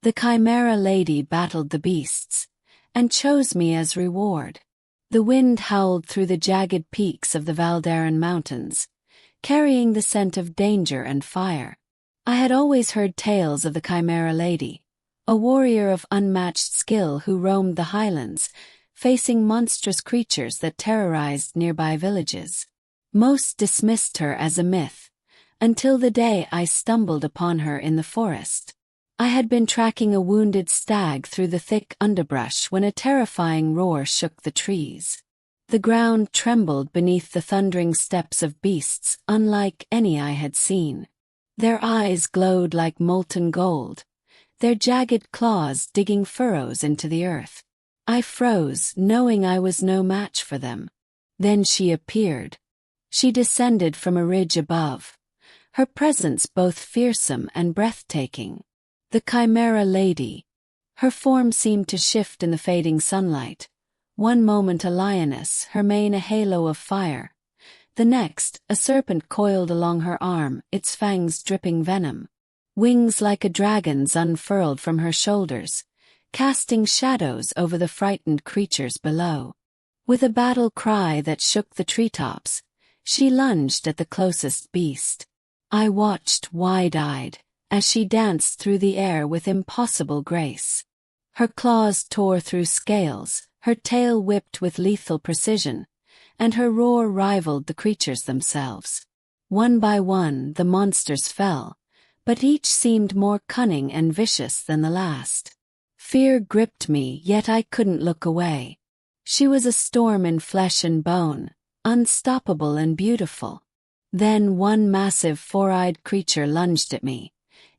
The Chimera Lady battled the beasts, and chose me as reward. The wind howled through the jagged peaks of the Valdaren Mountains, carrying the scent of danger and fire. I had always heard tales of the Chimera Lady, a warrior of unmatched skill who roamed the highlands, facing monstrous creatures that terrorized nearby villages. Most dismissed her as a myth, until the day I stumbled upon her in the forest. I had been tracking a wounded stag through the thick underbrush when a terrifying roar shook the trees. The ground trembled beneath the thundering steps of beasts unlike any I had seen. Their eyes glowed like molten gold, their jagged claws digging furrows into the earth. I froze, knowing I was no match for them. Then she appeared. She descended from a ridge above, her presence both fearsome and breathtaking. The Chimera Lady. Her form seemed to shift in the fading sunlight. One moment a lioness, her mane a halo of fire. The next, a serpent coiled along her arm, its fangs dripping venom. Wings like a dragon's unfurled from her shoulders, casting shadows over the frightened creatures below. With a battle cry that shook the treetops, she lunged at the closest beast. I watched wide-eyed as she danced through the air with impossible grace. Her claws tore through scales, her tail whipped with lethal precision, and her roar rivaled the creatures themselves. One by one the monsters fell, but each seemed more cunning and vicious than the last. Fear gripped me, yet I couldn't look away. She was a storm in flesh and bone, unstoppable and beautiful. Then one massive four-eyed creature lunged at me,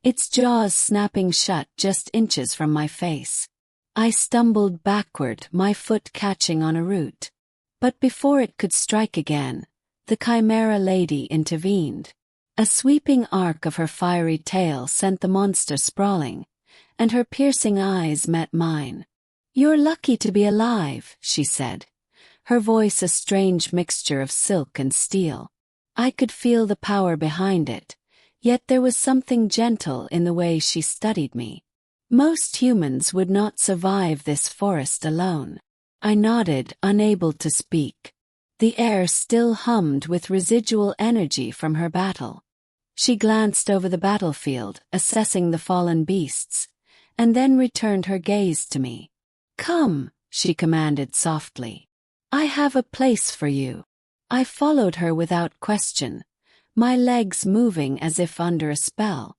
its jaws snapping shut just inches from my face. I stumbled backward, my foot catching on a root. But before it could strike again, the Chimera Lady intervened. A sweeping arc of her fiery tail sent the monster sprawling, and her piercing eyes met mine. "You're lucky to be alive," she said, her voice a strange mixture of silk and steel. I could feel the power behind it, yet there was something gentle in the way she studied me. Most humans would not survive this forest alone. I nodded, unable to speak. The air still hummed with residual energy from her battle. She glanced over the battlefield, assessing the fallen beasts, and then returned her gaze to me. "Come," she commanded softly. "I have a place for you." I followed her without question, my legs moving as if under a spell.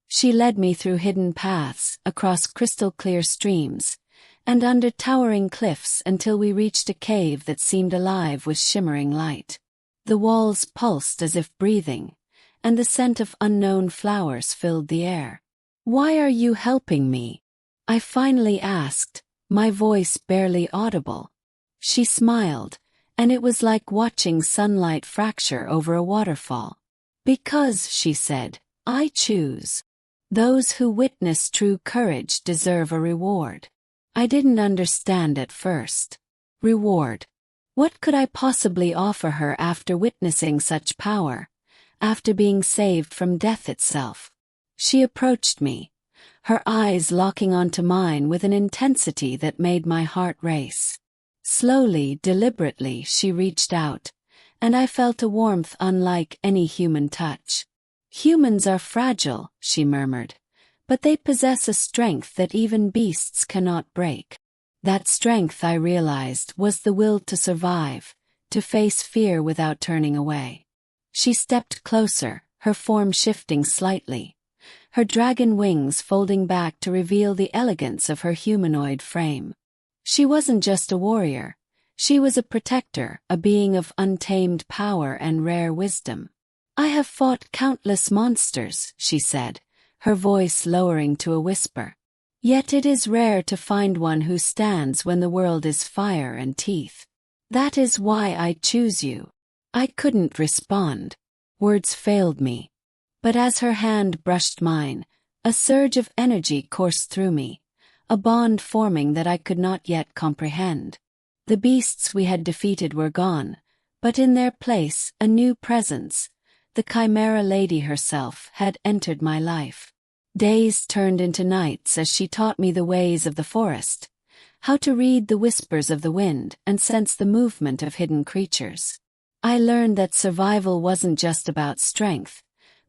She led me through hidden paths, across crystal-clear streams, and under towering cliffs until we reached a cave that seemed alive with shimmering light. The walls pulsed as if breathing, and the scent of unknown flowers filled the air. "Why are you helping me?" I finally asked, my voice barely audible. She smiled, and it was like watching sunlight fracture over a waterfall. "Because," she said, "I choose. Those who witness true courage deserve a reward." I didn't understand at first. Reward. What could I possibly offer her after witnessing such power, after being saved from death itself? She approached me, her eyes locking onto mine with an intensity that made my heart race. Slowly, deliberately, she reached out, and I felt a warmth unlike any human touch. "Humans are fragile," she murmured, "but they possess a strength that even beasts cannot break." That strength, I realized, was the will to survive, to face fear without turning away. She stepped closer, her form shifting slightly, her dragon wings folding back to reveal the elegance of her humanoid frame. She wasn't just a warrior, she was a protector, a being of untamed power and rare wisdom. "I have fought countless monsters," she said, her voice lowering to a whisper. "Yet it is rare to find one who stands when the world is fire and teeth. That is why I choose you." I couldn't respond. Words failed me. But as her hand brushed mine, a surge of energy coursed through me, a bond forming that I could not yet comprehend. The beasts we had defeated were gone, but in their place, a new presence, the Chimera Lady herself, had entered my life. Days turned into nights as she taught me the ways of the forest, how to read the whispers of the wind and sense the movement of hidden creatures. I learned that survival wasn't just about strength,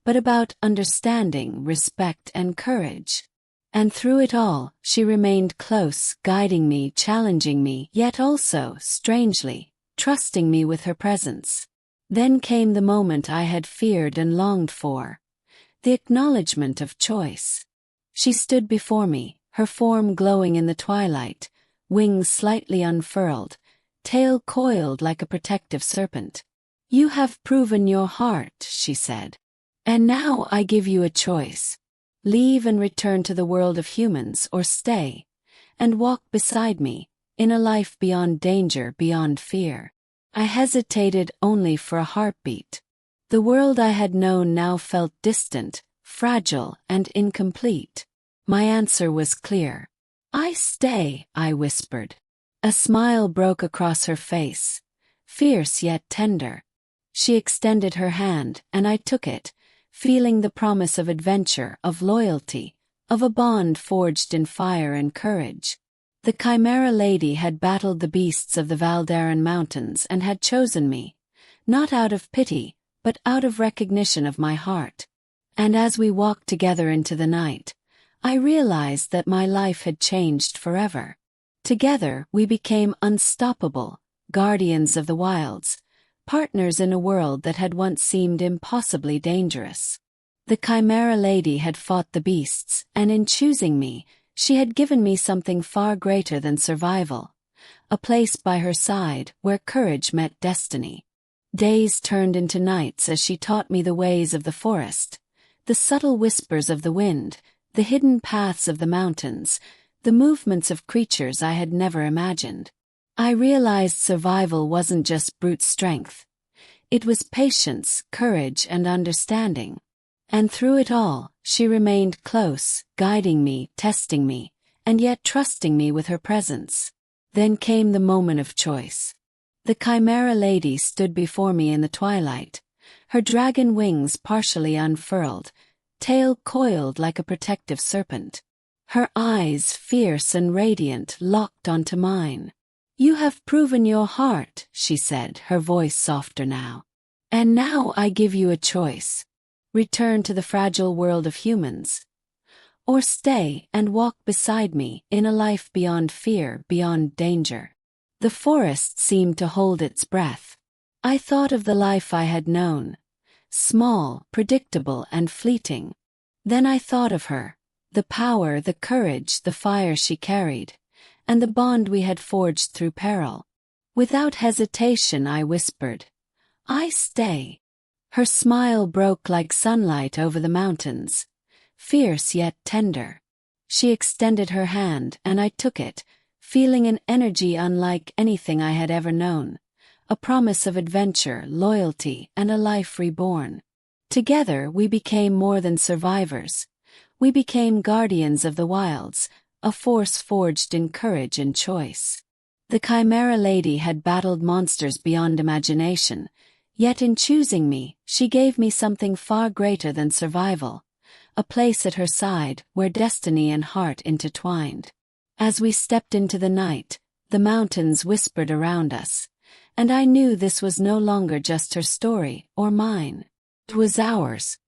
but about understanding, respect, and courage. And through it all, she remained close, guiding me, challenging me, yet also, strangely, trusting me with her presence. Then came the moment I had feared and longed for, the acknowledgement of choice. She stood before me, her form glowing in the twilight, wings slightly unfurled, tail coiled like a protective serpent. "You have proven your heart," she said. "And now I give you a choice. Leave and return to the world of humans, or stay and walk beside me, in a life beyond danger, beyond fear." I hesitated only for a heartbeat. The world I had known now felt distant, fragile, and incomplete. My answer was clear. "I stay," I whispered. A smile broke across her face, fierce yet tender. She extended her hand, and I took it, feeling the promise of adventure, of loyalty, of a bond forged in fire and courage. The Chimera Lady had battled the beasts of the Valdaren Mountains and had chosen me, not out of pity, but out of recognition of my heart. And as we walked together into the night, I realized that my life had changed forever. Together we became unstoppable, guardians of the wilds, partners in a world that had once seemed impossibly dangerous. The Chimera Lady had fought the beasts, and in choosing me, she had given me something far greater than survival, a place by her side where courage met destiny. Days turned into nights as she taught me the ways of the forest, the subtle whispers of the wind, the hidden paths of the mountains, the movements of creatures I had never imagined. I realized survival wasn't just brute strength. It was patience, courage, and understanding. And through it all, she remained close, guiding me, testing me, and yet trusting me with her presence. Then came the moment of choice. The Chimera Lady stood before me in the twilight, her dragon wings partially unfurled, tail coiled like a protective serpent. Her eyes, fierce and radiant, locked onto mine. "You have proven your heart," she said, her voice softer now. "And now I give you a choice. Return to the fragile world of humans, or stay and walk beside me in a life beyond fear, beyond danger." The forest seemed to hold its breath. I thought of the life I had known, small, predictable, and fleeting. Then I thought of her, the power, the courage, the fire she carried, and the bond we had forged through peril. Without hesitation, I whispered, "I stay." Her smile broke like sunlight over the mountains, fierce yet tender. She extended her hand, and I took it, feeling an energy unlike anything I had ever known, a promise of adventure, loyalty, and a life reborn. Together we became more than survivors. We became guardians of the wilds, a force forged in courage and choice. The Chimera Lady had battled monsters beyond imagination, yet in choosing me, she gave me something far greater than survival, a place at her side where destiny and heart intertwined. As we stepped into the night, the mountains whispered around us, and I knew this was no longer just her story or mine. It was ours.